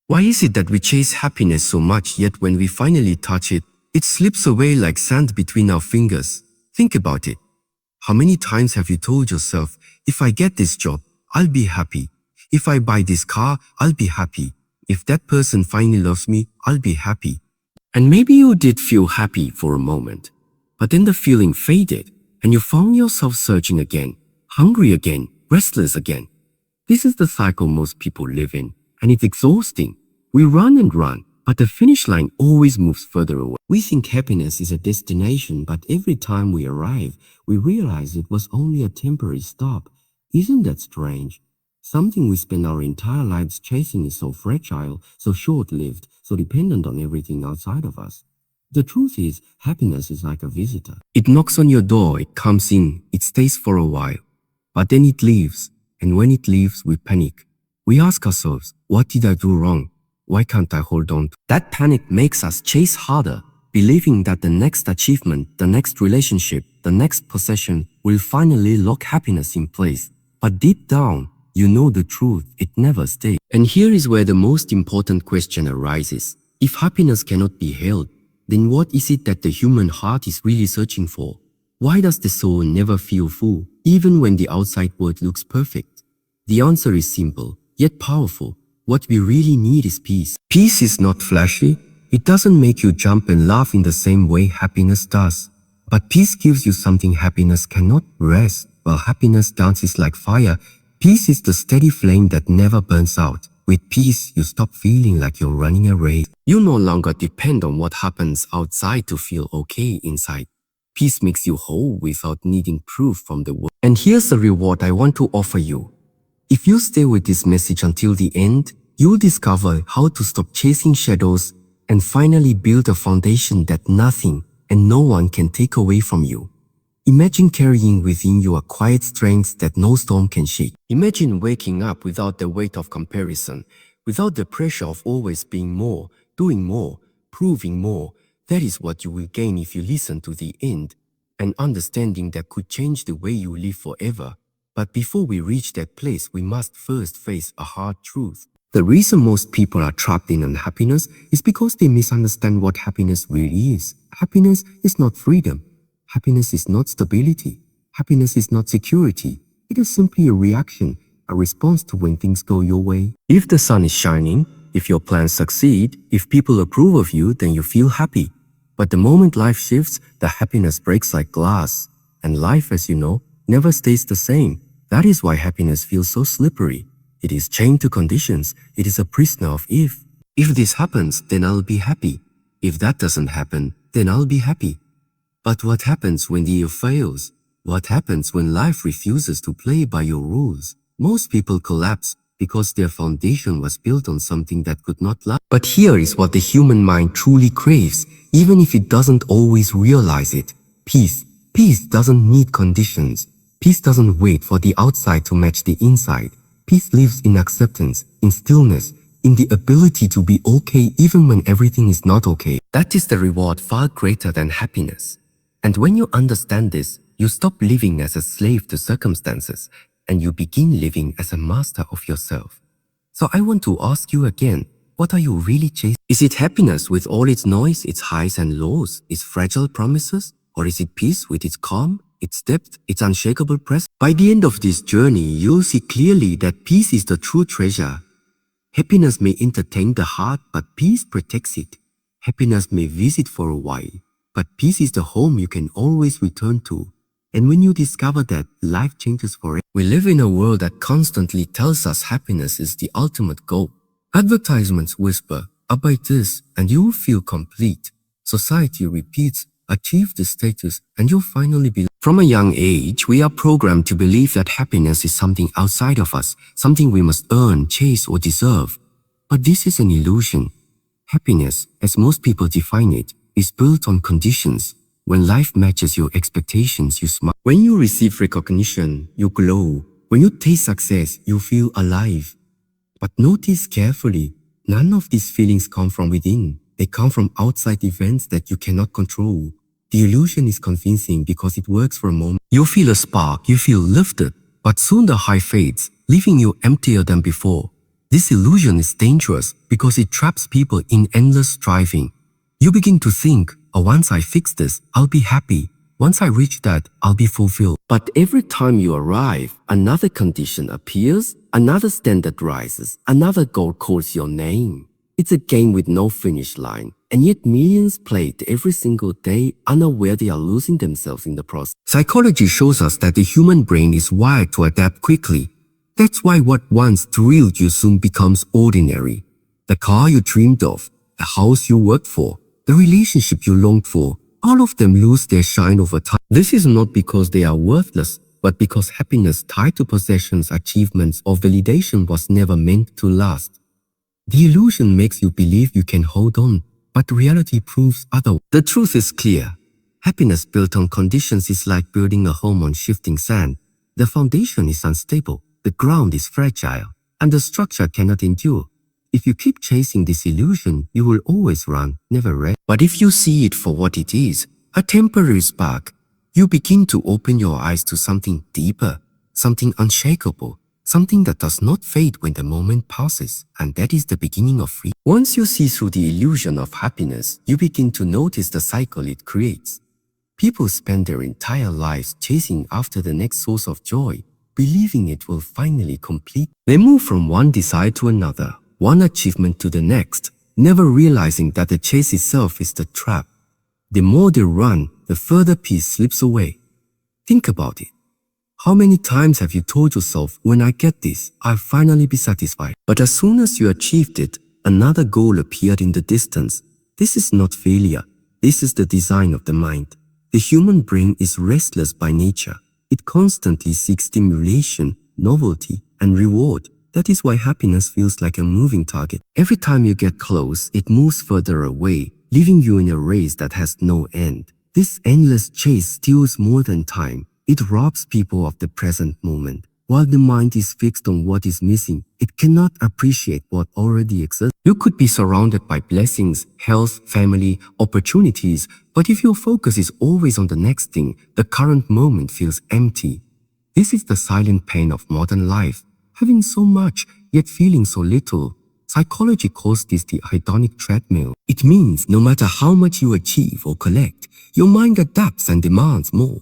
Why is it that we chase happiness so much, yet when we finally touch it, it slips away like sand between our fingers? Think about it. How many times have you told yourself, if I get this job, I'll be happy. If I buy this car, I'll be happy. If that person finally loves me, I'll be happy. And maybe you did feel happy for a moment, but then the feeling faded and you found yourself searching again, hungry again, restless again. This is the cycle most people live in, and it's exhausting. We run and run, but the finish line always moves further away. We think happiness is a destination, but every time we arrive, we realize it was only a temporary stop. Isn't that strange? Something we spend our entire lives chasing is so fragile, so short-lived, so dependent on everything outside of us. The truth is, happiness is like a visitor. It knocks on your door, it comes in, it stays for a while. But then it leaves, and when it leaves, we panic. We ask ourselves, what did I do wrong? Why can't I hold on? That panic makes us chase harder, believing that the next achievement, the next relationship, the next possession will finally lock happiness in place. But deep down, you know the truth, it never stays. And here is where the most important question arises. If happiness cannot be held, then what is it that the human heart is really searching for? Why does the soul never feel full, even when the outside world looks perfect? The answer is simple, yet powerful. What we really need is peace. Peace is not flashy. It doesn't make you jump and laugh in the same way happiness does. But peace gives you something happiness cannot. Rest. While happiness dances like fire, peace is the steady flame that never burns out. With peace, you stop feeling like you're running a race. You no longer depend on what happens outside to feel okay inside. Peace makes you whole without needing proof from the world. And here's the reward I want to offer you. If you stay with this message until the end, you'll discover how to stop chasing shadows and finally build a foundation that nothing and no one can take away from you. Imagine carrying within you a quiet strength that no storm can shake. Imagine waking up without the weight of comparison, without the pressure of always being more, doing more, proving more. That is what you will gain if you listen to the end, an understanding that could change the way you live forever. But before we reach that place, we must first face a hard truth. The reason most people are trapped in unhappiness is because they misunderstand what happiness really is. Happiness is not freedom. Happiness is not stability. Happiness is not security. It is simply a reaction, a response to when things go your way. If the sun is shining, if your plans succeed, if people approve of you, then you feel happy. But the moment life shifts, the happiness breaks like glass. And life, as you know, never stays the same. That is why happiness feels so slippery. It is chained to conditions. It is a prisoner of if. If this happens, then I'll be happy. If that doesn't happen, then I'll be happy. But what happens when the if fails? What happens when life refuses to play by your rules? Most people collapse because their foundation was built on something that could not last. But here is what the human mind truly craves, even if it doesn't always realize it. Peace. Peace doesn't need conditions. Peace doesn't wait for the outside to match the inside. Peace lives in acceptance, in stillness, in the ability to be okay even when everything is not okay. That is the reward far greater than happiness. And when you understand this, you stop living as a slave to circumstances and you begin living as a master of yourself. So I want to ask you again, what are you really chasing? Is it happiness with all its noise, its highs and lows, its fragile promises? Or is it peace with its calm, its depth, its unshakable presence? By the end of this journey, you'll see clearly that peace is the true treasure. Happiness may entertain the heart, but peace protects it. Happiness may visit for a while, but peace is the home you can always return to. And when you discover that, life changes forever. We live in a world that constantly tells us happiness is the ultimate goal. Advertisements whisper, buy this and you will feel complete. Society repeats, achieve this status and you'll finally be. From a young age, we are programmed to believe that happiness is something outside of us, something we must earn, chase, or deserve. But this is an illusion. Happiness, as most people define it, is built on conditions. When life matches your expectations, you smile. When you receive recognition, you glow. When you taste success, you feel alive. But notice carefully, none of these feelings come from within. They come from outside events that you cannot control. The illusion is convincing because it works for a moment. You feel a spark, you feel lifted, but soon the high fades, leaving you emptier than before. This illusion is dangerous because it traps people in endless striving. You begin to think, oh, once I fix this, I'll be happy. Once I reach that, I'll be fulfilled. But every time you arrive, another condition appears, another standard rises, another goal calls your name. It's a game with no finish line, and yet millions play it every single day, unaware they are losing themselves in the process. Psychology shows us that the human brain is wired to adapt quickly. That's why what once thrilled you soon becomes ordinary. The car you dreamed of, the house you worked for, the relationship you longed for, all of them lose their shine over time. This is not because they are worthless, but because happiness tied to possessions, achievements, or validation was never meant to last. The illusion makes you believe you can hold on, but reality proves otherwise. The truth is clear. Happiness built on conditions is like building a home on shifting sand. The foundation is unstable, the ground is fragile, and the structure cannot endure. If you keep chasing this illusion, you will always run, never rest. But if you see it for what it is, a temporary spark, you begin to open your eyes to something deeper, something unshakable, something that does not fade when the moment passes, and that is the beginning of freedom. Once you see through the illusion of happiness, you begin to notice the cycle it creates. People spend their entire lives chasing after the next source of joy, believing it will finally complete. They move from one desire to another, one achievement to the next, never realizing that the chase itself is the trap. The more they run, the further peace slips away. Think about it. How many times have you told yourself, when I get this, I'll finally be satisfied? But as soon as you achieved it, another goal appeared in the distance. This is not failure. This is the design of the mind. The human brain is restless by nature. It constantly seeks stimulation, novelty, and reward. That is why happiness feels like a moving target. Every time you get close, it moves further away, leaving you in a race that has no end. This endless chase steals more than time. It robs people of the present moment. While the mind is fixed on what is missing, it cannot appreciate what already exists. You could be surrounded by blessings, health, family, opportunities, but if your focus is always on the next thing, the current moment feels empty. This is the silent pain of modern life, having so much, yet feeling so little. Psychology calls this the hedonic treadmill. It means no matter how much you achieve or collect, your mind adapts and demands more.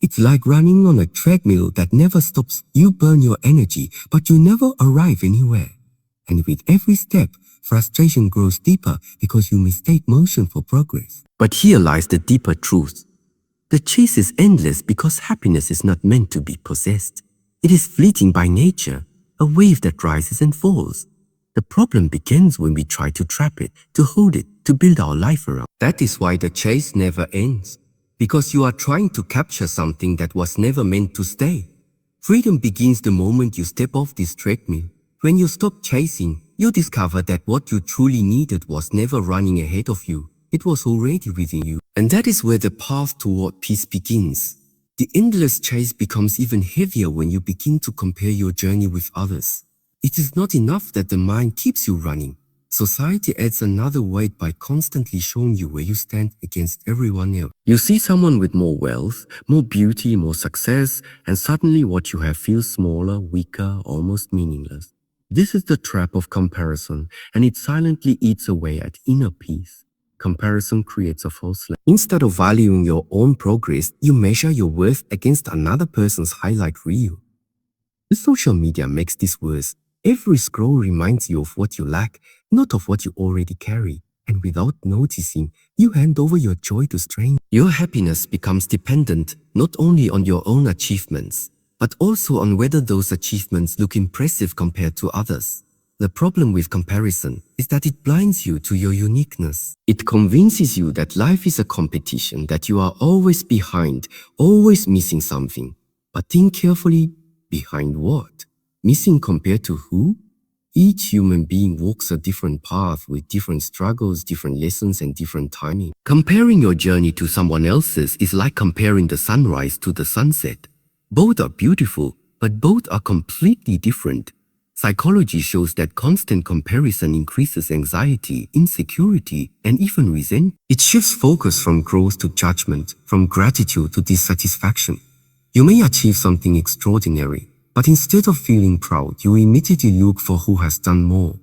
It's like running on a treadmill that never stops. You burn your energy, but you never arrive anywhere. And with every step, frustration grows deeper because you mistake motion for progress. But here lies the deeper truth. The chase is endless because happiness is not meant to be possessed. It is fleeting by nature, a wave that rises and falls. The problem begins when we try to trap it, to hold it, to build our life around. That is why the chase never ends. Because you are trying to capture something that was never meant to stay. Freedom begins the moment you step off this treadmill. When you stop chasing, you discover that what you truly needed was never running ahead of you. It was already within you. And that is where the path toward peace begins. The endless chase becomes even heavier when you begin to compare your journey with others. It is not enough that the mind keeps you running. Society adds another weight by constantly showing you where you stand against everyone else. You see someone with more wealth, more beauty, more success, and suddenly what you have feels smaller, weaker, almost meaningless. This is the trap of comparison, and it silently eats away at inner peace. Comparison creates a false life. Instead of valuing your own progress, you measure your worth against another person's highlight reel. The social media makes this worse. Every scroll reminds you of what you lack, not of what you already carry. And without noticing, you hand over your joy to strangers. Your happiness becomes dependent not only on your own achievements, but also on whether those achievements look impressive compared to others. The problem with comparison is that it blinds you to your uniqueness. It convinces you that life is a competition, that you are always behind, always missing something. But think carefully, behind what? Missing compared to who? Each human being walks a different path with different struggles, different lessons, and different timing. Comparing your journey to someone else's is like comparing the sunrise to the sunset. Both are beautiful, but both are completely different. Psychology shows that constant comparison increases anxiety, insecurity, and even resentment. It shifts focus from growth to judgment, from gratitude to dissatisfaction. You may achieve something extraordinary, But instead of feeling proud, you immediately look for who has done more.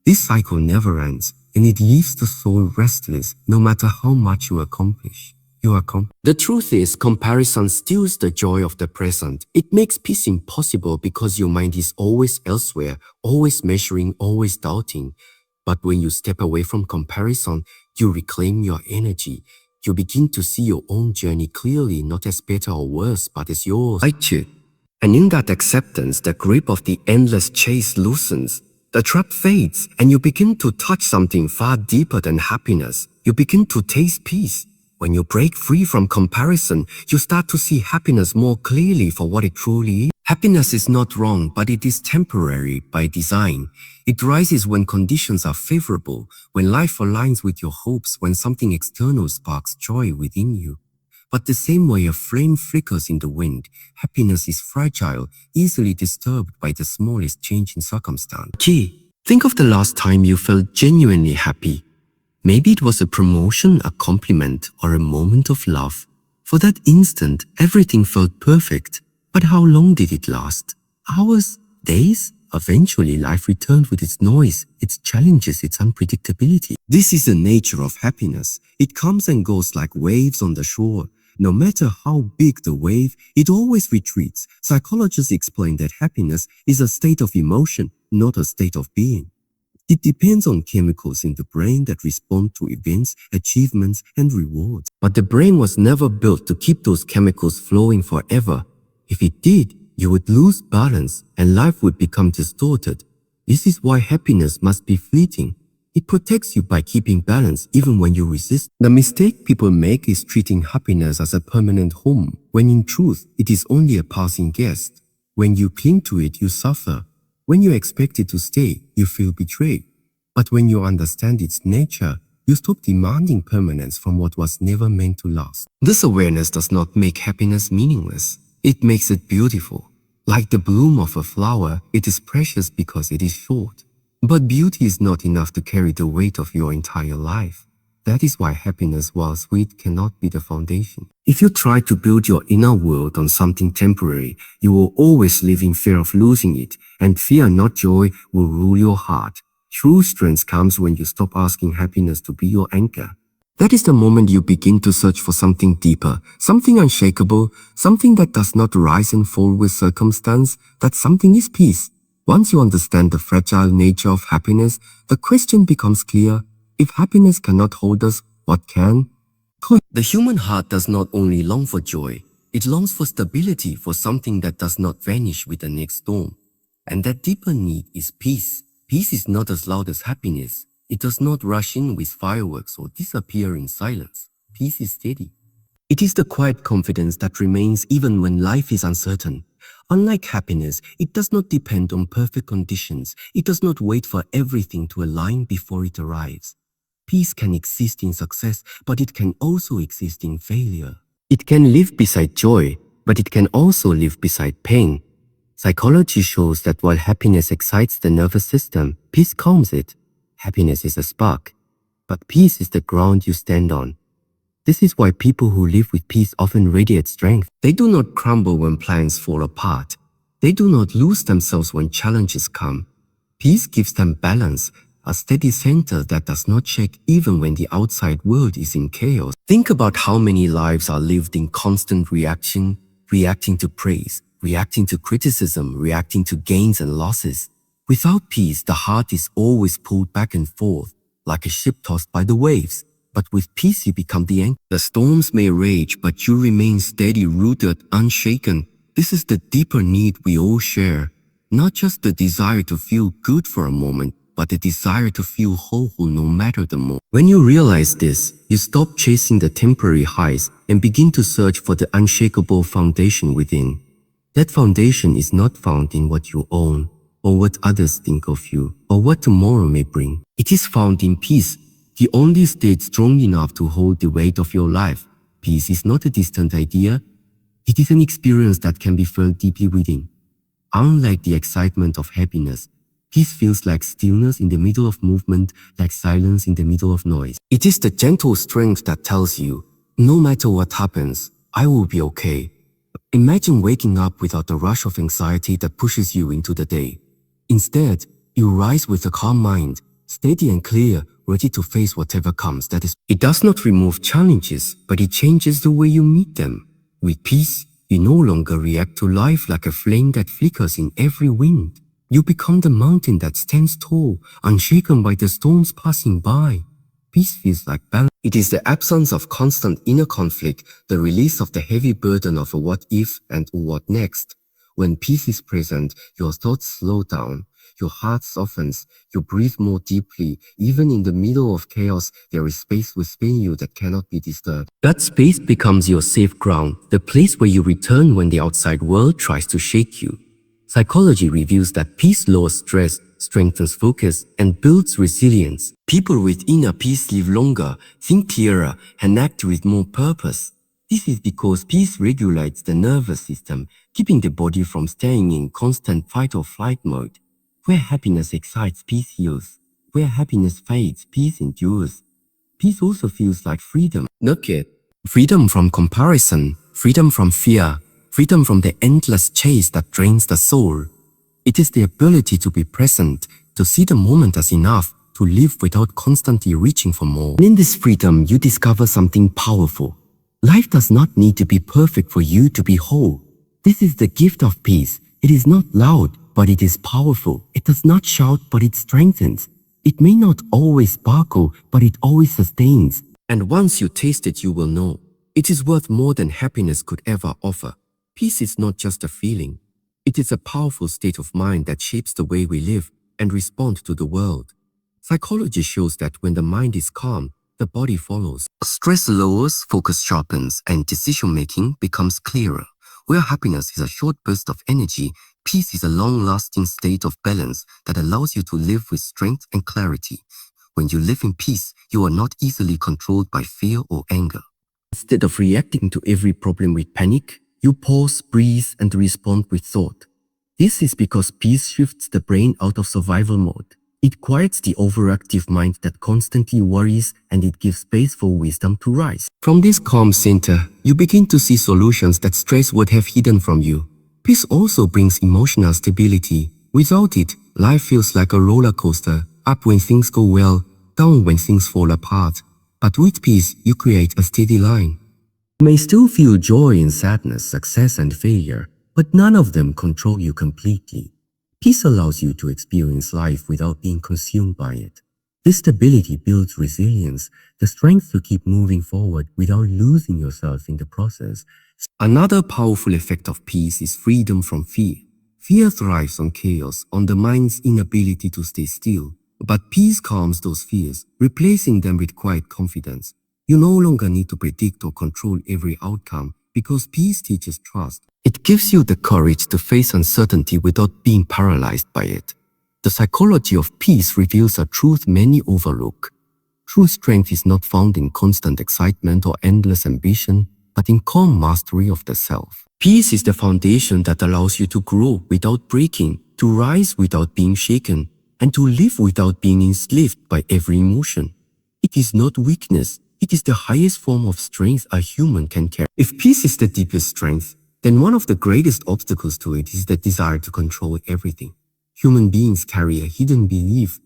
This cycle never ends, and it leaves the soul restless no matter how much you accomplish. The truth is, comparison steals the joy of the present. It makes peace impossible because your mind is always elsewhere, always measuring, always doubting. But when you step away from comparison, you reclaim your energy. You begin to see your own journey clearly, not as better or worse, but as yours. And in that acceptance, the grip of the endless chase loosens. The trap fades, and you begin to touch something far deeper than happiness. You begin to taste peace. When you break free from comparison, you start to see happiness more clearly for what it truly is. Happiness is not wrong, but it is temporary by design. It rises when conditions are favorable, when life aligns with your hopes, when something external sparks joy within you. But the same way a flame flickers in the wind, happiness is fragile, easily disturbed by the smallest change in circumstance. Think of the last time you felt genuinely happy. Maybe it was a promotion, a compliment, or a moment of love. For that instant, everything felt perfect. But how long did it last? Hours? Days? Eventually, life returned with its noise, its challenges, its unpredictability. This is the nature of happiness. It comes and goes like waves on the shore. No matter how big the wave, it always retreats. Psychologists explain that happiness is a state of emotion, not a state of being. It depends on chemicals in the brain that respond to events, achievements, and rewards. But the brain was never built to keep those chemicals flowing forever. If it did, you would lose balance and life would become distorted. This is why happiness must be fleeting. It protects you by keeping balance even when you resist. The mistake people make is treating happiness as a permanent home, when in truth, it is only a passing guest. When you cling to it, you suffer. When you expect it to stay, you feel betrayed. But when you understand its nature, you stop demanding permanence from what was never meant to last. This awareness does not make happiness meaningless. It makes it beautiful. Like the bloom of a flower, it is precious because it is short. But beauty is not enough to carry the weight of your entire life. That is why happiness, while sweet, cannot be the foundation. If you try to build your inner world on something temporary, you will always live in fear of losing it, and fear, not joy, will rule your heart. True strength comes when you stop asking happiness to be your anchor. That is the moment you begin to search for something deeper, something unshakable, something that does not rise and fall with circumstance. That something is peace. Once you understand the fragile nature of happiness, the question becomes clear. If happiness cannot hold us, what can? The human heart does not only long for joy, it longs for stability, for something that does not vanish with the next storm. And that deeper need is peace. Peace is not as loud as happiness. It does not rush in with fireworks or disappear in silence. Peace is steady. It is the quiet confidence that remains even when life is uncertain. Unlike happiness, it does not depend on perfect conditions. It does not wait for everything to align before it arrives. Peace can exist in success, but it can also exist in failure. It can live beside joy, but it can also live beside pain. Psychology shows that while happiness excites the nervous system, peace calms it. Happiness is a spark, but peace is the ground you stand on. This is why people who live with peace often radiate strength. They do not crumble when plans fall apart. They do not lose themselves when challenges come. Peace gives them balance, a steady center that does not shake even when the outside world is in chaos. Think about how many lives are lived in constant reaction, reacting to praise, reacting to criticism, reacting to gains and losses. Without peace, the heart is always pulled back and forth, like a ship tossed by the waves. But with peace, you become the anchor. The storms may rage, but you remain steady, rooted, unshaken. This is the deeper need we all share. Not just the desire to feel good for a moment, but the desire to feel whole no matter the moment. When you realize this, you stop chasing the temporary highs and begin to search for the unshakable foundation within. That foundation is not found in what you own, or what others think of you, or what tomorrow may bring. It is found in peace, the only state strong enough to hold the weight of your life. Peace is not a distant idea. It is an experience that can be felt deeply within. Unlike the excitement of happiness, peace feels like stillness in the middle of movement, like silence in the middle of noise. It is the gentle strength that tells you, no matter what happens, I will be okay. Imagine waking up without the rush of anxiety that pushes you into the day. Instead, you rise with a calm mind, steady and clear, ready to face whatever comes. It does not remove challenges, but it changes the way you meet them. With peace, you no longer react to life like a flame that flickers in every wind. You become the mountain that stands tall, unshaken by the storms passing by. Peace feels like balance. It is the absence of constant inner conflict, the release of the heavy burden of a what if and a what next. When peace is present, your thoughts slow down, your heart softens, you breathe more deeply. Even in the middle of chaos, there is space within you that cannot be disturbed. That space becomes your safe ground, the place where you return when the outside world tries to shake you. Psychology reveals that peace lowers stress, strengthens focus, and builds resilience. People with inner peace live longer, think clearer, and act with more purpose. This is because peace regulates the nervous system, keeping the body from staying in constant fight or flight mode. Where happiness excites, peace heals. Where happiness fades, peace endures. Peace also feels like freedom. Not yet. Freedom from comparison, freedom from fear, freedom from the endless chase that drains the soul. It is the ability to be present, to see the moment as enough, to live without constantly reaching for more. And in this freedom, you discover something powerful. Life does not need to be perfect for you to be whole. This is the gift of peace. It is not loud, but it is powerful. It does not shout, but it strengthens. It may not always sparkle, but it always sustains. And once you taste it, you will know. It is worth more than happiness could ever offer. Peace is not just a feeling. It is a powerful state of mind that shapes the way we live and respond to the world. Psychology shows that when the mind is calm, the body follows. Stress lowers, focus sharpens, and decision-making becomes clearer. Where happiness is a short burst of energy, peace is a long-lasting state of balance that allows you to live with strength and clarity. When you live in peace, you are not easily controlled by fear or anger. Instead of reacting to every problem with panic, you pause, breathe, and respond with thought. This is because peace shifts the brain out of survival mode. It quiets the overactive mind that constantly worries, and it gives space for wisdom to rise. From this calm center, you begin to see solutions that stress would have hidden from you. Peace also brings emotional stability. Without it, life feels like a roller coaster, up when things go well, down when things fall apart. But with peace, you create a steady line. You may still feel joy and sadness, success and failure, but none of them control you completely. Peace allows you to experience life without being consumed by it. This stability builds resilience, the strength to keep moving forward without losing yourself in the process. Another powerful effect of peace is freedom from fear. Fear thrives on chaos, on the mind's inability to stay still. But peace calms those fears, replacing them with quiet confidence. You no longer need to predict or control every outcome because peace teaches trust. It gives you the courage to face uncertainty without being paralyzed by it. The psychology of peace reveals a truth many overlook. True strength is not found in constant excitement or endless ambition, but in calm mastery of the self. Peace is the foundation that allows you to grow without breaking, to rise without being shaken, and to live without being enslaved by every emotion. It is not weakness, it is the highest form of strength a human can carry. If peace is the deepest strength, then one of the greatest obstacles to it is the desire to control everything. Human beings carry a hidden belief.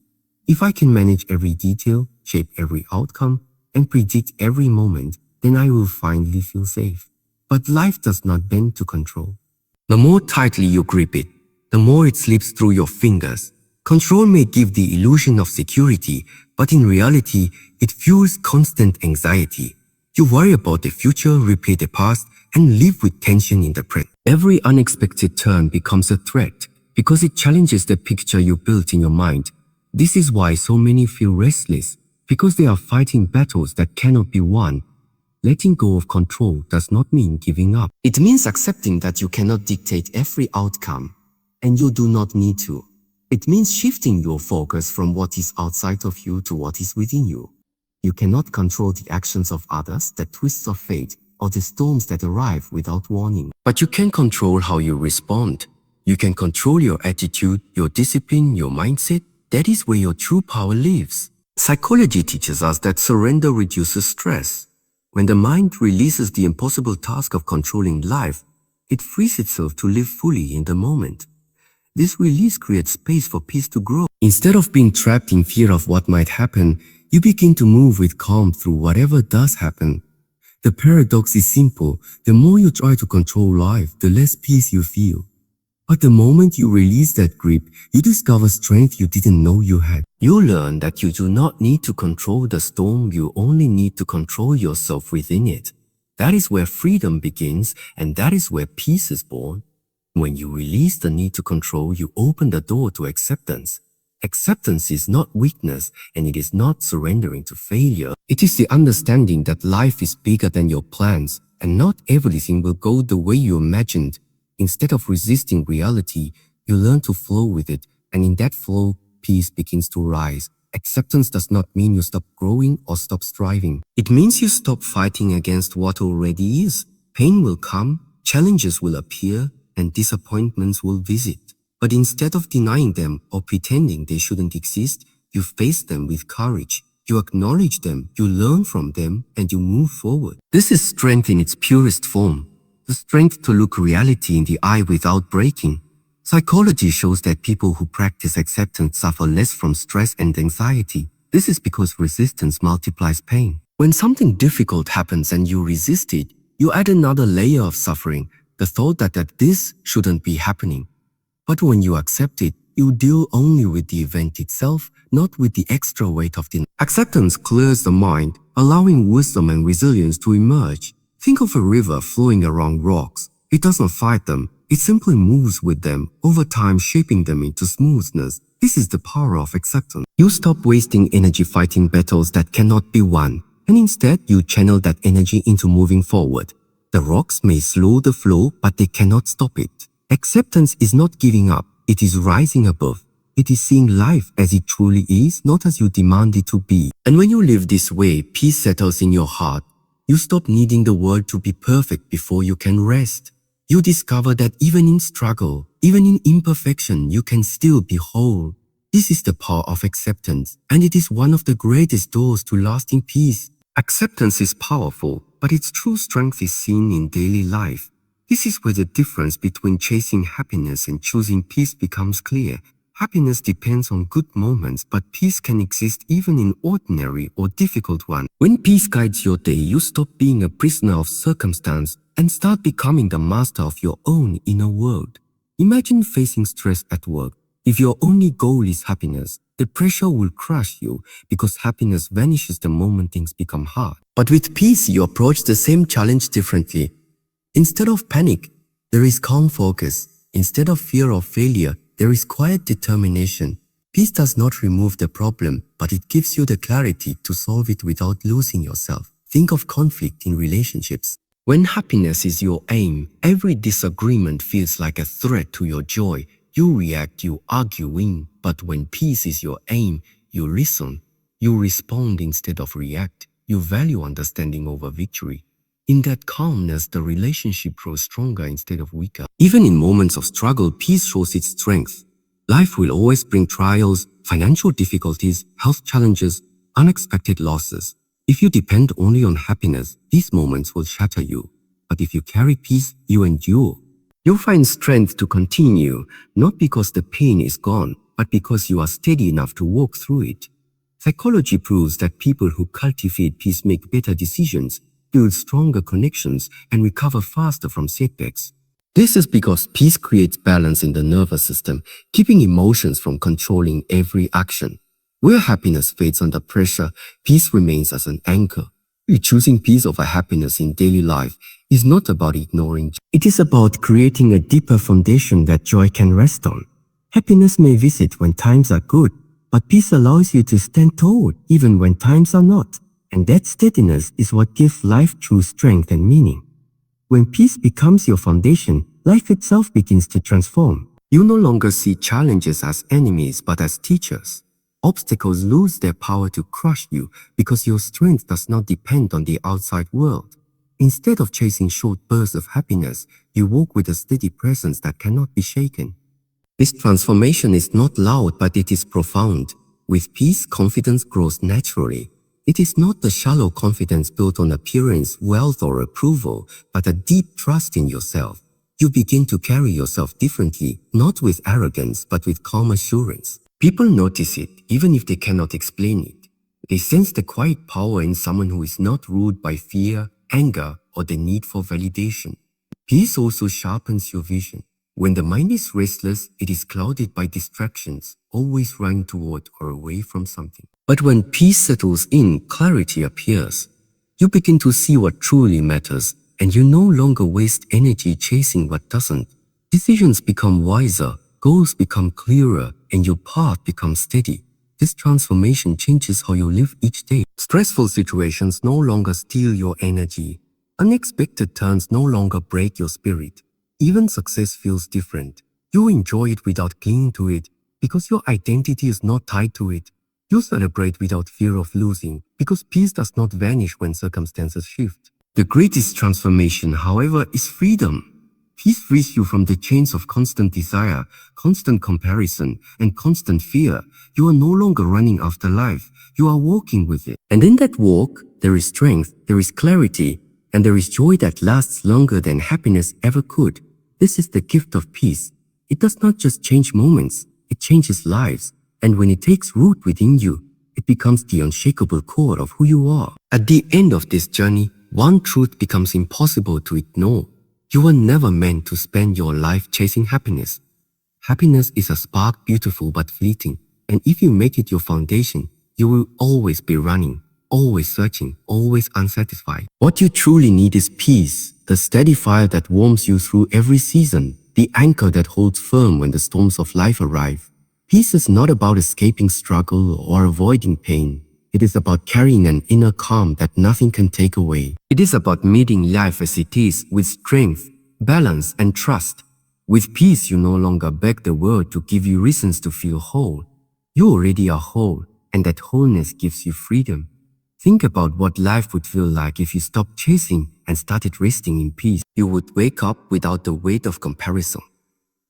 If I can manage every detail, shape every outcome, and predict every moment, then I will finally feel safe. But life does not bend to control. The more tightly you grip it, the more it slips through your fingers. Control may give the illusion of security, but in reality, it fuels constant anxiety. You worry about the future, replay the past, and live with tension in the present. Every unexpected turn becomes a threat because it challenges the picture you built in your mind. This is why so many feel restless, because they are fighting battles that cannot be won. Letting go of control does not mean giving up. It means accepting that you cannot dictate every outcome, and you do not need to. It means shifting your focus from what is outside of you to what is within you. You cannot control the actions of others, the twists of fate, or the storms that arrive without warning. But you can control how you respond. You can control your attitude, your discipline, your mindset. That is where your true power lives. Psychology teaches us that surrender reduces stress. When the mind releases the impossible task of controlling life, It frees itself to live fully in the moment. This release creates space for peace to grow. Instead of being trapped in fear of what might happen, you begin to move with calm through whatever does happen. The paradox is simple. The more you try to control life, the less peace you feel. But the moment you release that grip, you discover strength you didn't know you had. You learn that you do not need to control the storm, you only need to control yourself within it. That is where freedom begins, and that is where peace is born. When you release the need to control, you open the door to acceptance. Acceptance is not weakness, and it is not surrendering to failure. It is the understanding that life is bigger than your plans, and not everything will go the way you imagined. Instead of resisting reality, you learn to flow with it, and in that flow, peace begins to rise. Acceptance does not mean you stop growing or stop striving. It means you stop fighting against what already is. Pain will come, challenges will appear, and disappointments will visit. But instead of denying them or pretending they shouldn't exist, you face them with courage. You acknowledge them, you learn from them, and you move forward. This is strength in its purest form. The strength to look reality in the eye without breaking. Psychology shows that people who practice acceptance suffer less from stress and anxiety. This is because resistance multiplies pain. When something difficult happens and you resist it, you add another layer of suffering, the thought that this shouldn't be happening. But when you accept it, you deal only with the event itself, not with the extra weight of the... Acceptance clears the mind, allowing wisdom and resilience to emerge. Think of a river flowing around rocks. It doesn't fight them, it simply moves with them, over time shaping them into smoothness. This is the power of acceptance. You stop wasting energy fighting battles that cannot be won, and instead you channel that energy into moving forward. The rocks may slow the flow, but they cannot stop it. Acceptance is not giving up, it is rising above. It is seeing life as it truly is, not as you demand it to be. And when you live this way, peace settles in your heart. You stop needing the world to be perfect before you can rest. You discover that even in struggle, even in imperfection, you can still be whole. This is the power of acceptance, and it is one of the greatest doors to lasting peace. Acceptance is powerful, but its true strength is seen in daily life. This is where the difference between chasing happiness and choosing peace becomes clear. Happiness depends on good moments, but peace can exist even in ordinary or difficult ones. When peace guides your day, you stop being a prisoner of circumstance and start becoming the master of your own inner world. Imagine facing stress at work. If your only goal is happiness, the pressure will crush you because happiness vanishes the moment things become hard. But with peace, you approach the same challenge differently. Instead of panic, there is calm focus. Instead of fear of failure, there is quiet determination. Peace does not remove the problem, but it gives you the clarity to solve it without losing yourself. Think of conflict in relationships. When happiness is your aim, every disagreement feels like a threat to your joy. You react, you argue, win. But when peace is your aim, you listen. You respond instead of react. You value understanding over victory. In that calmness, the relationship grows stronger instead of weaker. Even in moments of struggle, peace shows its strength. Life will always bring trials, financial difficulties, health challenges, unexpected losses. If you depend only on happiness, these moments will shatter you. But if you carry peace, you endure. You'll find strength to continue, not because the pain is gone, but because you are steady enough to walk through it. Psychology proves that people who cultivate peace make better decisions, build stronger connections, and recover faster from setbacks. This is because peace creates balance in the nervous system, keeping emotions from controlling every action. Where happiness fades under pressure, peace remains as an anchor. Choosing peace over happiness in daily life is not about ignoring joy. It is about creating a deeper foundation that joy can rest on. Happiness may visit when times are good, but peace allows you to stand tall even when times are not. And that steadiness is what gives life true strength and meaning. When peace becomes your foundation, life itself begins to transform. You no longer see challenges as enemies but as teachers. Obstacles lose their power to crush you because your strength does not depend on the outside world. Instead of chasing short bursts of happiness, you walk with a steady presence that cannot be shaken. This transformation is not loud, but it is profound. With peace, confidence grows naturally. It is not the shallow confidence built on appearance, wealth, or approval, but a deep trust in yourself. You begin to carry yourself differently, not with arrogance, but with calm assurance. People notice it, even if they cannot explain it. They sense the quiet power in someone who is not ruled by fear, anger, or the need for validation. Peace also sharpens your vision. When the mind is restless, it is clouded by distractions, always running toward or away from something. But when peace settles in, clarity appears. You begin to see what truly matters, and you no longer waste energy chasing what doesn't. Decisions become wiser, goals become clearer, and your path becomes steady. This transformation changes how you live each day. Stressful situations no longer steal your energy. Unexpected turns no longer break your spirit. Even success feels different. You enjoy it without clinging to it because your identity is not tied to it. You celebrate without fear of losing because peace does not vanish when circumstances shift. The greatest transformation, however, is freedom. Peace frees you from the chains of constant desire, constant comparison, and constant fear. You are no longer running after life. You are walking with it. And in that walk, there is strength, there is clarity, and there is joy that lasts longer than happiness ever could. This is the gift of peace. It does not just change moments, it changes lives. And when it takes root within you, it becomes the unshakable core of who you are. At the end of this journey, one truth becomes impossible to ignore. You were never meant to spend your life chasing happiness. Happiness is a spark, beautiful but fleeting. And if you make it your foundation, you will always be running, always searching, always unsatisfied. What you truly need is peace, the steady fire that warms you through every season, the anchor that holds firm when the storms of life arrive. Peace is not about escaping struggle or avoiding pain. It is about carrying an inner calm that nothing can take away. It is about meeting life as it is with strength, balance, and trust. With peace, you no longer beg the world to give you reasons to feel whole. You already are whole, and that wholeness gives you freedom. Think about what life would feel like if you stopped chasing and started resting in peace. You would wake up without the weight of comparison.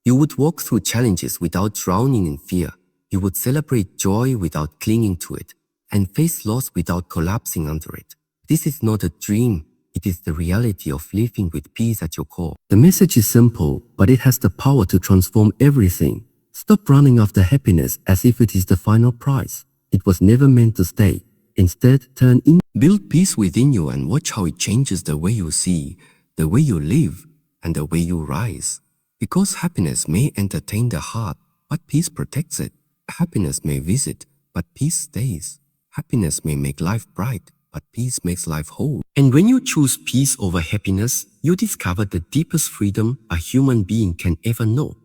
You would walk through challenges without drowning in fear. You would celebrate joy without clinging to it, and face loss without collapsing under it. This is not a dream, it is the reality of living with peace at your core. The message is simple, but it has the power to transform everything. Stop running after happiness as if it is the final prize. It was never meant to stay. Instead, turn in. Build peace within you and watch how it changes the way you see, the way you live, and the way you rise. Because happiness may entertain the heart, but peace protects it. Happiness may visit, but peace stays. Happiness may make life bright, but peace makes life whole. And when you choose peace over happiness, you discover the deepest freedom a human being can ever know.